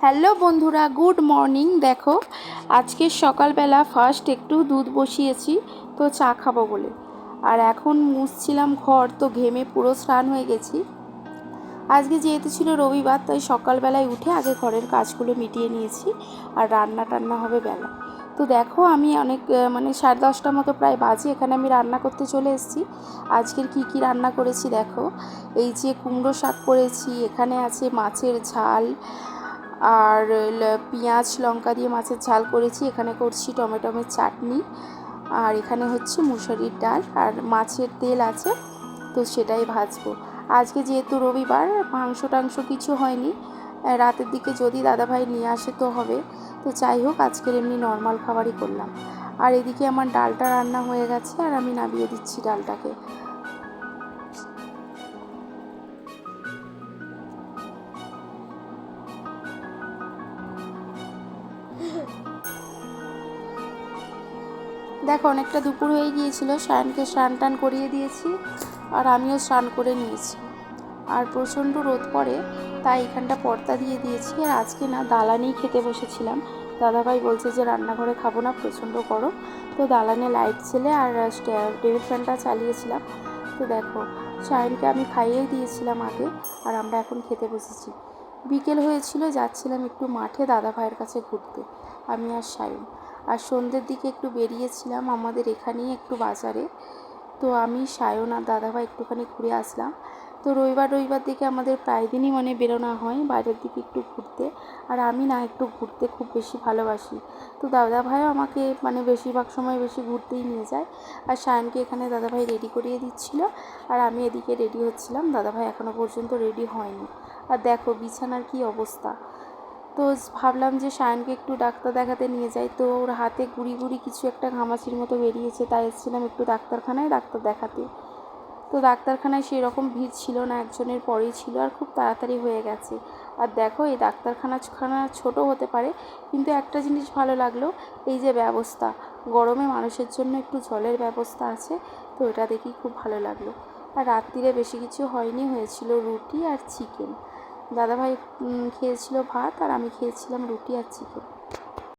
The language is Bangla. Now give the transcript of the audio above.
হ্যালো বন্ধুরা, গুড মর্নিং। দেখো আজকে সকালবেলা ফার্স্ট একটু দুধ বসিয়েছি তো চা খাবো বলে, আর এখন মুছছিলাম ঘর, তো ঘেমে পুরো স্নান হয়ে গেছি। আজকে যেহেতু ছিল রবিবার, তাই সকালবেলায় উঠে আগে ঘরের কাজগুলো মিটিয়ে নিয়েছি, আর রান্না টান্না হবে বেলা। তো দেখো আমি অনেক 10:30টার মতো প্রায় বাজে, এখানে আমি রান্না করতে চলে এসেছি। আজকের কি রান্না করেছি দেখো। এই যে কুমড়ো শাক করেছি, এখানে আছে মাছের ঝাল, আর পেঁয়াজ লঙ্কা দিয়ে মাছের ঝাল করেছি, এখানে করছি টমেটোমের চাটনি, আর এখানে হচ্ছে মুসুরির ডাল, আর মাছের তেল আছে, তো সেটাই ভাজবো। আজকে যেহেতু রবিবার, মাংস টাংস কিছু হয়নি, রাতের দিকে যদি দাদাভাই নিয়ে আসে তো হবে। তো যাই হোক, আজকের এমনি নর্মাল খাবারই করলাম। আর এদিকে আমার ডালটা রান্না হয়ে গেছে, আর আমি নামিয়ে দিচ্ছি ডালটাকে। দেখো অনেকটা দুপুর হয়ে গিয়েছিল, সায়নকে স্নান টান করিয়ে দিয়েছি, আর আমিও স্নান করে নিয়েছি। আর প্রচণ্ড রোদ পড়ে, তাই এখানটা পর্দা দিয়ে দিয়েছি। আর আজকে না দালানেই খেতে বসেছিলাম। দাদাভাই বলছে যে রান্নাঘরে খাবো না, প্রচণ্ড গরম, তো দালানে লাইট ছেলে আর টেবিল ফ্যানটা চালিয়েছিলাম। তো দেখো সায়নকে আমি খাইয়েই দিয়েছিলাম আগে, আর আমরা এখন খেতে বসেছি। বিকেল হয়েছিল, যাচ্ছিলাম একটু মাঠে দাদাভাইয়ের কাছে ঘুরতে, আমি আর সায়ন। আর সন্ধ্যের দিকে একটু বেরিয়েছিলাম আমাদের এখানেই একটু বাজারে, তো আমি সায়ন আর দাদাভাই একটুখানি ঘুরে আসলাম। তো রবিবার দিকে আমাদের প্রায় দিনই বেরোনো হয় বাইরের দিকে একটু ঘুরতে, আর আমি না একটু ঘুরতে খুব বেশি ভালোবাসি। তো দাদাভাইও আমাকে বেশিরভাগ সময় বেশি ঘুরতেই নিয়ে যায়। আর সায়নকে এখানে দাদাভাই রেডি করিয়ে দিচ্ছিল, আর আমি এদিকে রেডি হচ্ছিলাম। দাদাভাই এখনও পর্যন্ত রেডি হয়নি। আর দেখো বিছানার কি অবস্থা। তো ভাবলাম যে সায়নকে একটু ডাক্তার দেখাতে নিয়ে যাই, তো ওর হাতে গুড়ি গুড়ি কিছু একটা ঘামাচির মতো বেরিয়েছে, তাই এসেছিলাম একটু ডাক্তারখানায় ডাক্তার দেখাতে। তো ডাক্তারখানায় সেই রকম ভিড় ছিল না, একজনের পরেই ছিল, আর খুব তাড়াতাড়ি হয়ে গেছে। আর দেখো এই ডাক্তারখানা ছোট হতে পারে, কিন্তু একটা জিনিস ভালো লাগলো, এই যে ব্যবস্থা, গরমে মানুষের জন্য একটু জলের ব্যবস্থা আছে, তো এটা দেখি খুব ভালো লাগলো। আর রাত্রিরে বেশি কিছু হয়নি, হয়েছিল রুটি আর চিকেন। দাদাভাই খেয়েছিল ভাত, আর আমি খেয়েছিলাম রুটি আর চিকেন।